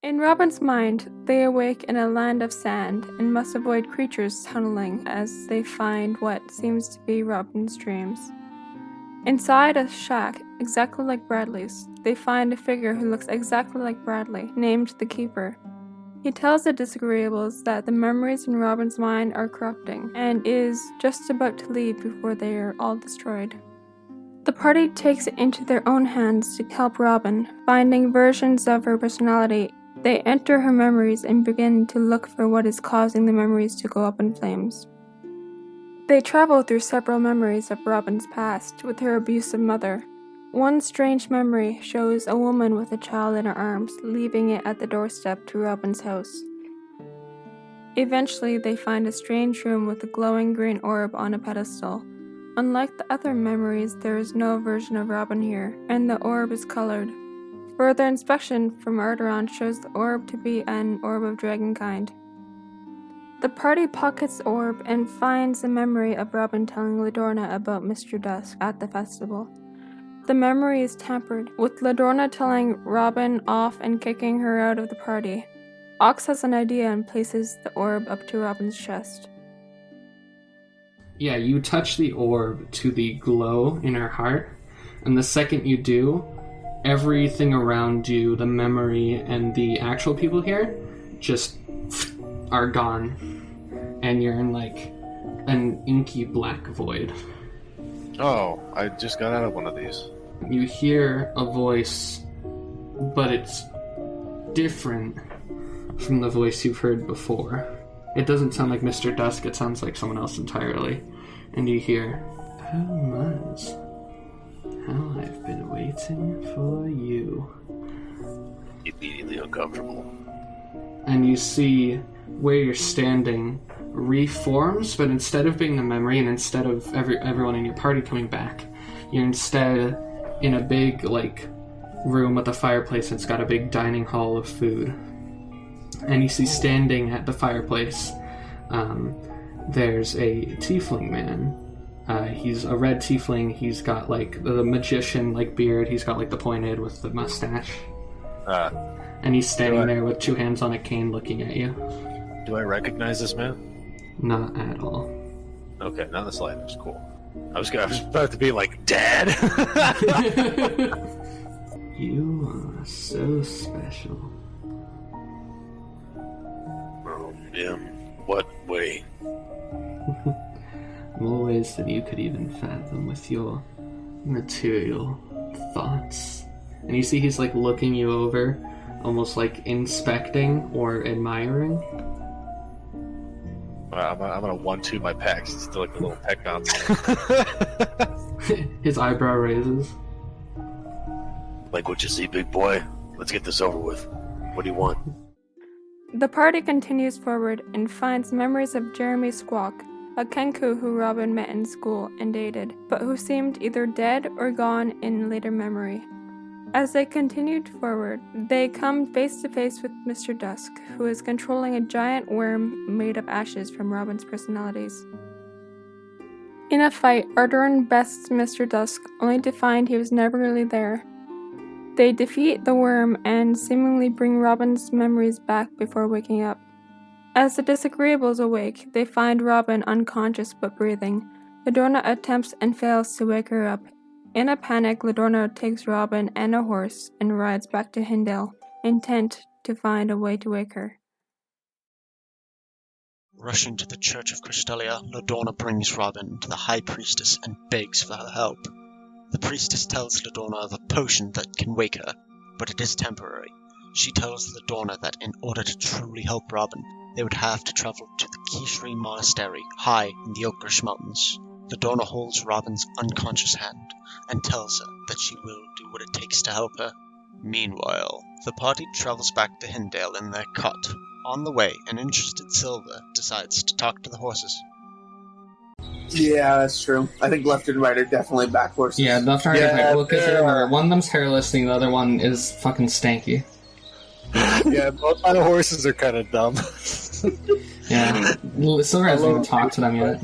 In Robyn's mind, they awake in a land of sand and must avoid creatures tunneling as they find what seems to be Robyn's dreams. Inside a shack exactly like Bradley's, they find a figure who looks exactly like Bradley, named the Keeper. He tells the Dizagreeables that the memories in Robyn's mind are corrupting and is just about to leave before they are all destroyed. The party takes it into their own hands to help Robyn, finding versions of her personality. They enter her memories and begin to look for what is causing the memories to go up in flames. They travel through several memories of Robyn's past with her abusive mother. One strange memory shows a woman with a child in her arms, leaving it at the doorstep to Robyn's house. Eventually, they find a strange room with a glowing green orb on a pedestal. Unlike the other memories, there is no version of Robyn here, and the orb is colored. Further inspection from Arrtaron shows the orb to be an orb of dragonkind. The party pockets the orb and finds a memory of Robyn telling Ladorna about Mr. Dusk at the festival. The memory is tampered, with Ladorna telling Robyn off and kicking her out of the party. Ox has an idea and places the orb up to Robyn's chest. Yeah, you touch the orb to the glow in her heart, and the second you do, everything around you, the memory and the actual people here, just are gone. And you're in, like, an inky black void. Oh, I just got out of one of these. You hear a voice, but it's different from the voice you've heard before. It doesn't sound like Mr. Dusk, it sounds like someone else entirely. And you hear, "How much? How I've been waiting for you." Immediately uncomfortable. And you see where you're standing reforms, but instead of being the memory and instead of everyone in your party coming back, you're instead in a big, like, room with a fireplace, and it's got a big dining hall of food. And you see standing at the fireplace, there's a tiefling man. He's a red tiefling. He's got, like, the magician, like, beard. He's got, like, the pointed with the mustache. And he's standing there with two hands on a cane looking at you. Do I recognize this man? Not at all. Okay, not the slightest. Cool. I was about to be like, Dad! You are so special. Yeah. What way? More ways than you could even fathom with your material thoughts. And you see he's, like, looking you over, almost like inspecting or admiring. I'm gonna 1-2 my pecs. It's still like a little peck bounce. His eyebrow raises. Like, what you see, big boy? Let's get this over with. What do you want? The party continues forward and finds memories of Jeremy Squawk, a Kenku who Robyn met in school and dated, but who seemed either dead or gone in later memory. As they continued forward, they come face to face with Mr. Dusk, who is controlling a giant worm made of ashes from Robyn's personalities. In a fight, Arrtaron bests Mr. Dusk, only to find he was never really there. They defeat the worm and seemingly bring Robyn's memories back before waking up. As the Dizagreeables awake, they find Robyn unconscious but breathing. Ladorna attempts and fails to wake her up. In a panic, Ladorna takes Robyn and a horse and rides back to Hindale, intent to find a way to wake her. Rushing to the Church of Crystalia, Ladorna brings Robyn to the High Priestess and begs for her help. The priestess tells Ladorna of a potion that can wake her, but it is temporary. She tells Ladorna that in order to truly help Robyn, they would have to travel to the Kishri Monastery, high in the Oakrish Mountains. Ladorna holds Robyn's unconscious hand and tells her that she will do what it takes to help her. Meanwhile, the party travels back to Hindale in their cot. On the way, an interested Silva decides to talk to the horses. Yeah, that's true. I think left and right are definitely back horses. Yeah, left and right are back. Well, because remember, one of them's hairless, and the other one is fucking stanky. Yeah, both my horses are kind of dumb. Yeah, Silver hasn't even talked to them yet.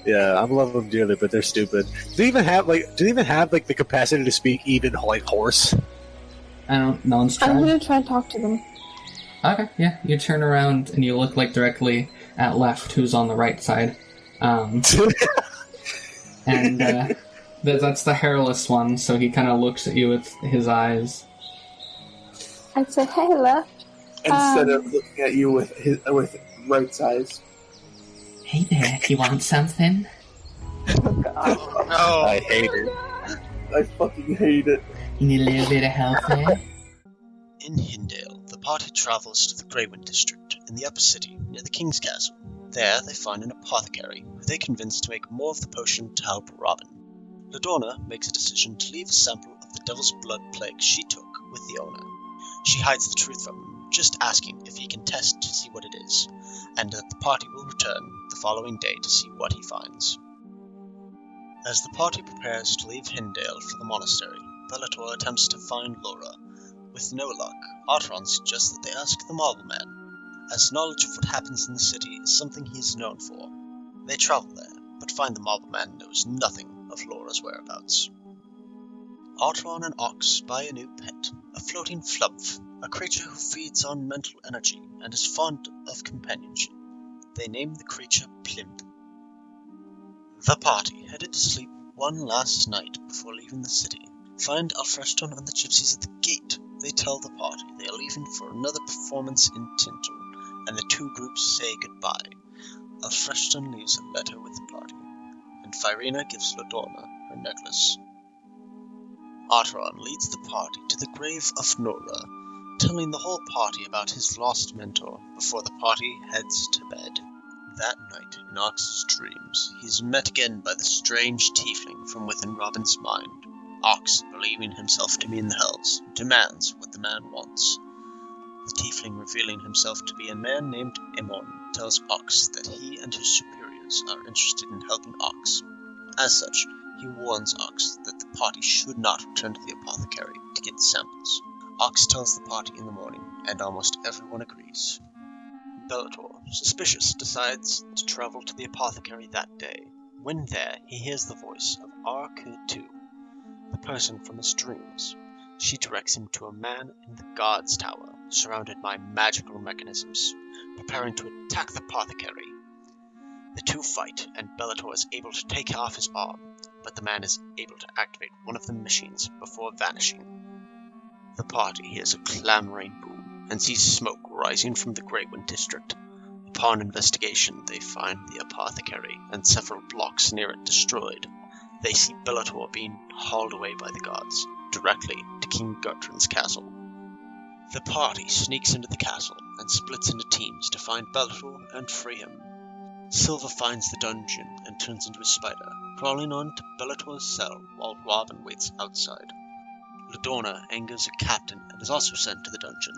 Yeah, I love them dearly, but they're stupid. Do they even have the capacity to speak even like horse? No one's I'm trying. gonna try and talk to them. Okay, yeah. You turn around and you look like directly at Left, who's on the right side. And that's the hairless one, so he kind of looks at you with his eyes. I'd say, hey, Left. Instead of looking at you with right eyes. Hey there, you want something? God, No! I hate it. I fucking hate it. You need a little bit of help there? In Hindale, the party travels to the Greywind district in the upper city near the King's Castle. There, they find an apothecary who they convince to make more of the potion to help Robyn. Ladorna makes a decision to leave a sample of the Devil's Blood plague she took with the owner. She hides the truth from him, just asking if he can test to see what it is, and that the party will return the following day to see what he finds. As the party prepares to leave Hindale for the monastery, Bellator attempts to find Laura. With no luck, Arrtaron suggests that they ask the Marble Man, as knowledge of what happens in the city is something he is known for. They travel there, but find the Marble Man knows nothing of Laura's whereabouts. Arrtaron and Ox spy a new pet, a floating flumph, a creature who feeds on mental energy and is fond of companionship. They name the creature Plimp. The party, headed to sleep one last night before leaving the city, find Alfreston and the gypsies at the gate. They tell the party they are leaving for another performance in Tintal, and the two groups say goodbye. Alfreston leaves a letter with the party, and Firina gives Ladorna her necklace. Arrtaron leads the party to the grave of Nora, telling the whole party about his lost mentor before the party heads to bed. That night, in Ox's dreams, he is met again by the strange tiefling from within Robyn's mind. Ox, believing himself to be in the hells, demands what the man wants. The tiefling, revealing himself to be a man named Emon, tells Ox that he and his superiors are interested in helping Ox. As such, he warns Ox that the party should not return to the apothecary to get samples. Ox tells the party in the morning, and almost everyone agrees. Bellator, suspicious, decides to travel to the apothecary that day. When there, he hears the voice of Arrtaron, the person from his dreams. She directs him to a man in the guard's tower, surrounded by magical mechanisms, preparing to attack the apothecary. The two fight, and Bellator is able to take off his arm, but the man is able to activate one of the machines before vanishing. The party hears a clamoring boom and sees smoke rising from the Greywind district. Upon investigation, they find the apothecary and several blocks near it destroyed. They see Bellator being hauled away by the gods, directly to King Gertrude's castle. The party sneaks into the castle and splits into teams to find Bellator and free him. Silva finds the dungeon and turns into a spider, crawling onto Bellator's cell while Robyn waits outside. Ladorna angers a captain and is also sent to the dungeon.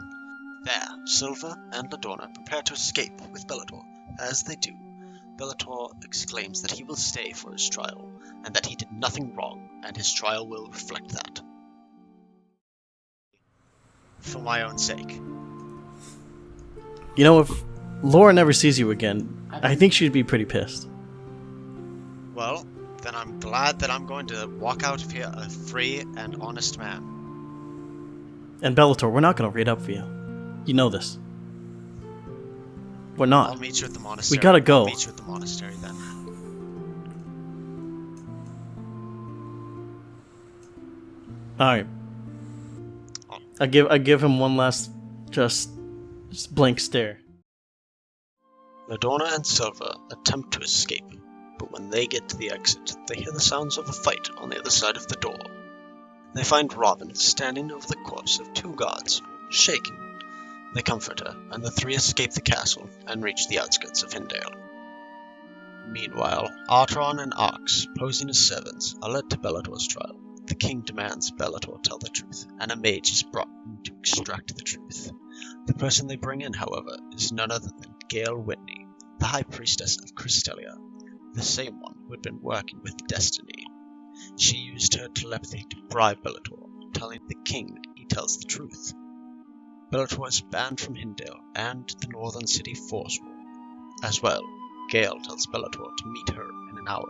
There, Silva and Ladorna prepare to escape with Bellator. As they do, Bellator exclaims that he will stay for his trial, and that he did nothing wrong, and his trial will reflect that. For my own sake. You know, if Laura never sees you again, I think she'd be pretty pissed. Well, then I'm glad that I'm going to walk out of here a free and honest man. And Bellator, we're not going to read up for you. You know this. We're not. I'll meet you at the monastery. We gotta go. I'll meet you at the monastery then. Alright. I give him one last just blank stare. Ladorna and Silva attempt to escape, but when they get to the exit, they hear the sounds of a fight on the other side of the door. They find Robyn standing over the corpse of two gods, shaking. They comfort her, and the three escape the castle and reach the outskirts of Hindale. Meanwhile, Arrtaron and Ox, posing as servants, are led to Bellator's trial. The king demands Bellator tell the truth, and a mage is brought in to extract the truth. The person they bring in, however, is none other than Gale Whitney, the High Priestess of Cristelia, the same one who had been working with Destiny. She used her telepathy to bribe Bellator, telling the king he tells the truth. Bellator is banned from Hindale and the northern city Forswell. As well, Gale tells Bellator to meet her in an hour.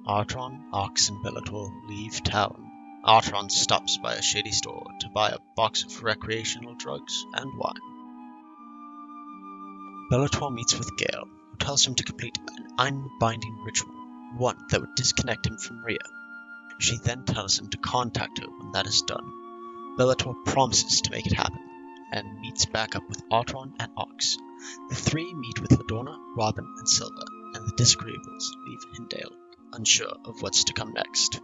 Arrtaron, Ox, and Bellator leave town. Arrtaron stops by a shady store to buy a box of recreational drugs and wine. Bellator meets with Gale, who tells him to complete an unbinding ritual, one that would disconnect him from Rhea. She then tells him to contact her when that is done. Bellator promises to make it happen, and meets back up with Arrtaron and Ox. The three meet with Ladorna, Robyn, and Silva, and the Dizagreeables leave Hindale, unsure of what's to come next.